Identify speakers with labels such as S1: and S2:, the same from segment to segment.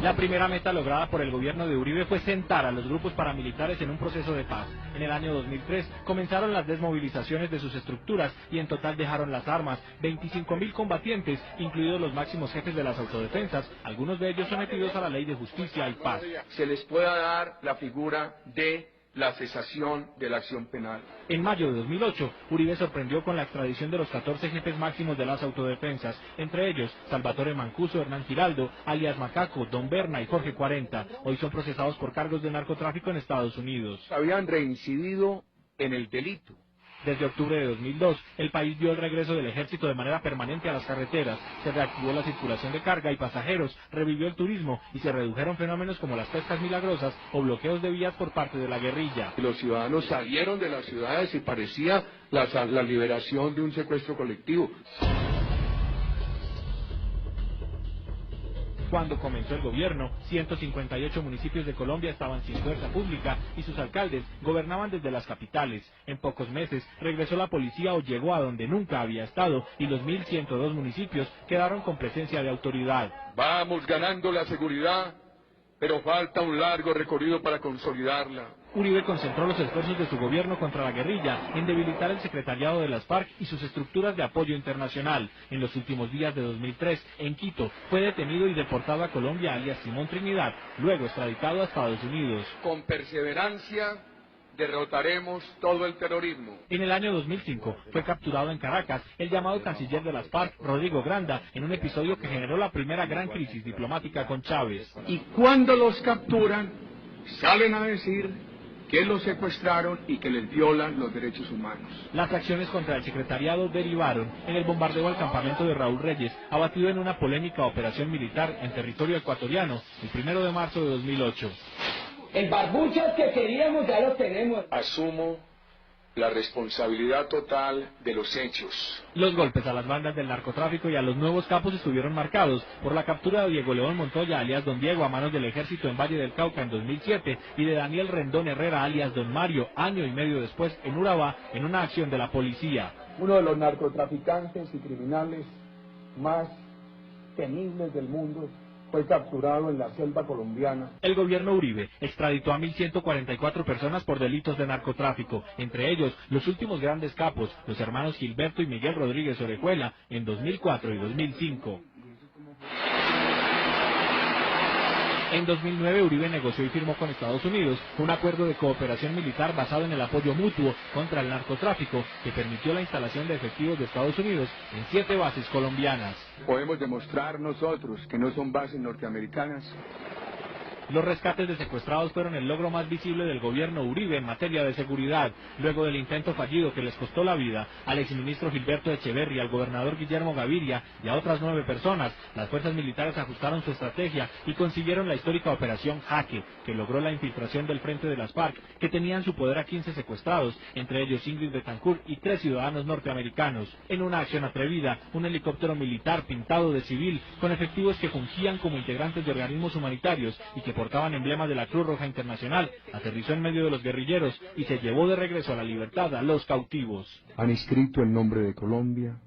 S1: La primera meta lograda por el gobierno de Uribe fue sentar a los grupos paramilitares en un proceso de paz. En el año 2003 comenzaron las desmovilizaciones de sus estructuras y en total dejaron las armas 25.000 combatientes, incluidos los máximos jefes de las autodefensas, algunos de ellos sometidos a la ley de justicia y paz.
S2: Se les pueda dar la figura de la cesación de la acción penal.
S1: En mayo de 2008, Uribe sorprendió con la extradición de los 14 jefes máximos de las autodefensas, entre ellos Salvatore Mancuso, Hernán Giraldo, alias Macaco, Don Berna y Jorge 40. Hoy son procesados por cargos de narcotráfico en Estados Unidos.
S2: Habían reincidido en el delito.
S1: Desde octubre de 2002, el país vio el regreso del ejército de manera permanente a las carreteras, se reactivó la circulación de carga y pasajeros, revivió el turismo y se redujeron fenómenos como las pescas milagrosas o bloqueos de vías por parte de la guerrilla.
S2: Los ciudadanos salieron de las ciudades y parecía la liberación de un secuestro colectivo.
S1: Cuando comenzó el gobierno, 158 municipios de Colombia estaban sin fuerza pública y sus alcaldes gobernaban desde las capitales. En pocos meses regresó la policía o llegó a donde nunca había estado y los 1.102 municipios quedaron con presencia de autoridad.
S2: Vamos ganando la seguridad, pero falta un largo recorrido para consolidarla.
S1: Uribe concentró los esfuerzos de su gobierno contra la guerrilla en debilitar el secretariado de las FARC y sus estructuras de apoyo internacional. En los últimos días de 2003, en Quito, fue detenido y deportado a Colombia alias Simón Trinidad, luego extraditado a Estados Unidos.
S2: Con perseverancia derrotaremos todo el terrorismo.
S1: En el año 2005 fue capturado en Caracas el llamado canciller de las FARC, Rodrigo Granda, en un episodio que generó la primera gran crisis diplomática con Chávez.
S2: Y cuando los capturan, salen a decir que los secuestraron y que les violan los derechos humanos.
S1: Las acciones contra el secretariado derivaron en el bombardeo al campamento de Raúl Reyes, abatido en una polémica operación militar en territorio ecuatoriano, el 1 de marzo de 2008.
S3: El barbuchas que queríamos ya lo tenemos.
S2: Asumo la responsabilidad total de los hechos.
S1: Los golpes a las bandas del narcotráfico y a los nuevos capos estuvieron marcados por la captura de Diego León Montoya, alias Don Diego, a manos del ejército en Valle del Cauca en 2007, y de Daniel Rendón Herrera, alias Don Mario, año y medio después en Urabá, en una acción de la policía.
S4: Uno de los narcotraficantes y criminales más temibles del mundo fue capturado en la selva colombiana.
S1: El gobierno Uribe extraditó a 1.144 personas por delitos de narcotráfico, entre ellos los últimos grandes capos, los hermanos Gilberto y Miguel Rodríguez Orejuela, en 2004 y 2005. En 2009 Uribe negoció y firmó con Estados Unidos un acuerdo de cooperación militar basado en el apoyo mutuo contra el narcotráfico que permitió la instalación de efectivos de Estados Unidos en 7 bases colombianas.
S2: Podemos demostrar nosotros que no son bases norteamericanas.
S1: Los rescates de secuestrados fueron el logro más visible del gobierno Uribe en materia de seguridad, luego del intento fallido que les costó la vida al exministro Gilberto Echeverri, al gobernador Guillermo Gaviria y a otras 9 personas. Las fuerzas militares ajustaron su estrategia y consiguieron la histórica operación Jaque, que logró la infiltración del frente de las FARC, que tenía en su poder a 15 secuestrados, entre ellos Ingrid Betancourt y 3 ciudadanos norteamericanos. En una acción atrevida, un helicóptero militar pintado de civil, con efectivos que fungían como integrantes de organismos humanitarios y que portaban emblemas de la Cruz Roja Internacional, aterrizó en medio de los guerrilleros y se llevó de regreso a la libertad a los cautivos.
S4: Han inscrito el nombre de Colombia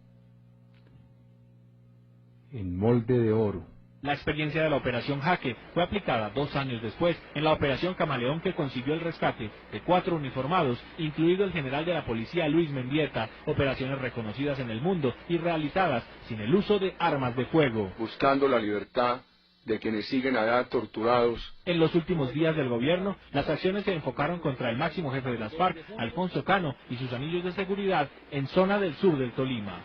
S4: en molde de oro.
S1: La experiencia de la Operación Jaque fue aplicada 2 años después en la Operación Camaleón, que consiguió el rescate de 4 uniformados, incluido el general de la policía Luis Mendieta, operaciones reconocidas en el mundo y realizadas sin el uso de armas de fuego.
S2: Buscando la libertad de quienes siguen allá torturados.
S1: En los últimos días del gobierno, las acciones se enfocaron contra el máximo jefe de las FARC, Alfonso Cano, y sus anillos de seguridad en zona del sur del Tolima.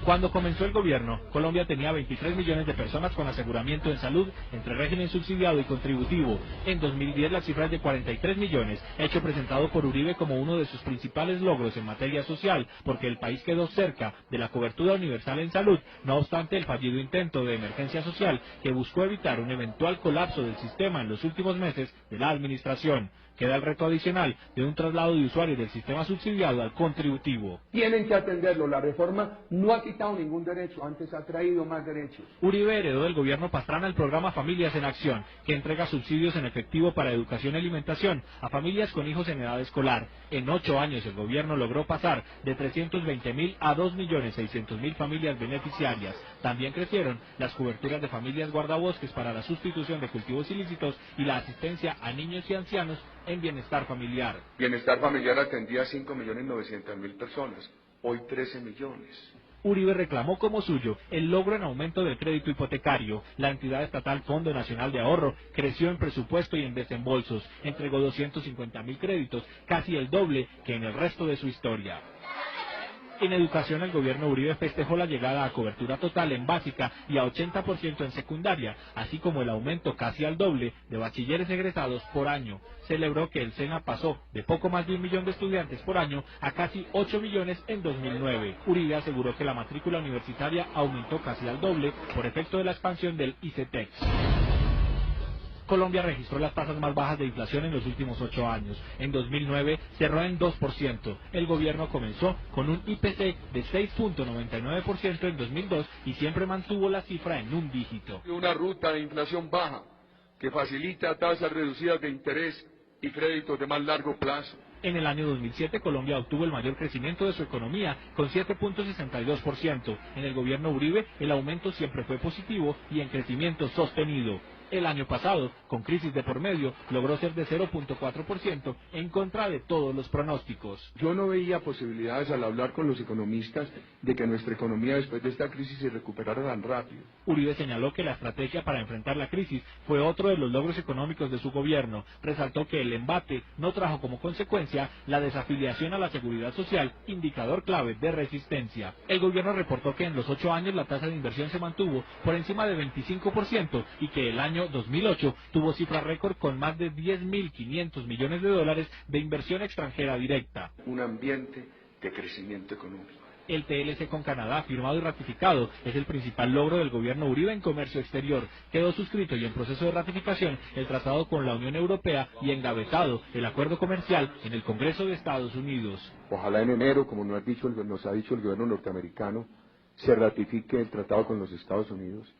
S1: Cuando comenzó el gobierno, Colombia tenía 23 millones de personas con aseguramiento en salud entre régimen subsidiado y contributivo. En 2010 la cifra es de 43 millones, hecho presentado por Uribe como uno de sus principales logros en materia social, porque el país quedó cerca de la cobertura universal en salud, no obstante el fallido intento de emergencia social que buscó evitar un eventual colapso del sistema en los últimos meses de la administración. Queda el reto adicional de un traslado de usuarios del sistema subsidiado al contributivo.
S4: Tienen que atenderlo. La reforma no ha quitado quitado ningún derecho, antes ha traído más derechos.
S1: Uribe heredó del gobierno Pastrana el programa Familias en Acción, que entrega subsidios en efectivo para educación y alimentación a familias con hijos en edad escolar. En 8 años el gobierno logró pasar de 320.000 a 2.600.000 familias beneficiarias. También crecieron las coberturas de familias guardabosques para la sustitución de cultivos ilícitos y la asistencia a niños y ancianos en bienestar familiar.
S2: Bienestar familiar atendía a 5.900.000 personas, hoy 13 millones.
S1: Uribe reclamó como suyo el logro en aumento del crédito hipotecario. La entidad estatal Fondo Nacional de Ahorro creció en presupuesto y en desembolsos, entregó 250.000 créditos, casi el doble que en el resto de su historia. En educación, el gobierno Uribe festejó la llegada a cobertura total en básica y a 80% en secundaria, así como el aumento casi al doble de bachilleres egresados por año. Celebró que el SENA pasó de poco más de 1 millón de estudiantes por año a casi 8 millones en 2009. Uribe aseguró que la matrícula universitaria aumentó casi al doble por efecto de la expansión del ICETEX. Colombia registró las tasas más bajas de inflación en los últimos 8 años. En 2009 cerró en 2%. El gobierno comenzó con un IPC de 6.99% en 2002 y siempre mantuvo la cifra en un dígito.
S2: Una ruta de inflación baja que facilita tasas reducidas de interés y créditos de más largo plazo.
S1: En el año 2007 Colombia obtuvo el mayor crecimiento de su economía con 7.62%. En el gobierno Uribe el aumento siempre fue positivo y en crecimiento sostenido. El año pasado, con crisis de por medio, logró ser de 0.4% en contra de todos los pronósticos.
S2: Yo no veía posibilidades al hablar con los economistas de que nuestra economía después de esta crisis se recuperara tan rápido.
S1: Uribe señaló que la estrategia para enfrentar la crisis fue otro de los logros económicos de su gobierno. Resaltó que el embate no trajo como consecuencia la desafiliación a la seguridad social, indicador clave de resistencia. El gobierno reportó que en los 8 años la tasa de inversión se mantuvo por encima de 25% y que el año 2008 tuvo cifra récord con más de 10.500 millones de dólares de inversión extranjera directa.
S2: Un ambiente de crecimiento económico.
S1: El TLC con Canadá, firmado y ratificado, es el principal logro del gobierno Uribe en comercio exterior. Quedó suscrito y en proceso de ratificación el tratado con la Unión Europea y engavetado el acuerdo comercial en el Congreso de Estados Unidos.
S2: Ojalá en enero, como nos ha dicho el gobierno norteamericano, se ratifique el tratado con los Estados Unidos.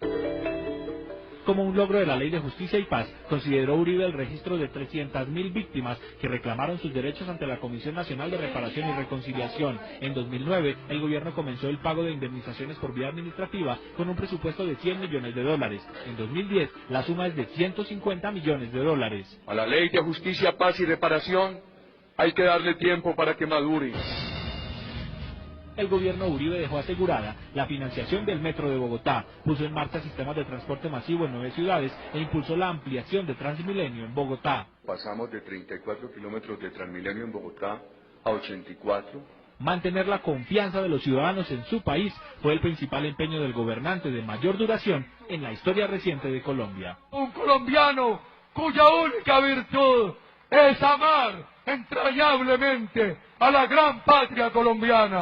S1: Como un logro de la Ley de Justicia y Paz, consideró Uribe el registro de 300.000 víctimas que reclamaron sus derechos ante la Comisión Nacional de Reparación y Reconciliación. En 2009, el gobierno comenzó el pago de indemnizaciones por vía administrativa con un presupuesto de 100 millones de dólares. En 2010, la suma es de 150 millones de dólares.
S2: A la Ley de Justicia, Paz y Reparación hay que darle tiempo para que madure.
S1: El gobierno Uribe dejó asegurada la financiación del Metro de Bogotá, puso en marcha sistemas de transporte masivo en 9 ciudades e impulsó la ampliación de Transmilenio en Bogotá.
S2: Pasamos de 34 kilómetros de Transmilenio en Bogotá a 84.
S1: Mantener la confianza de los ciudadanos en su país fue el principal empeño del gobernante de mayor duración en la historia reciente de Colombia.
S5: Un colombiano cuya única virtud es amar entrañablemente a la gran patria colombiana.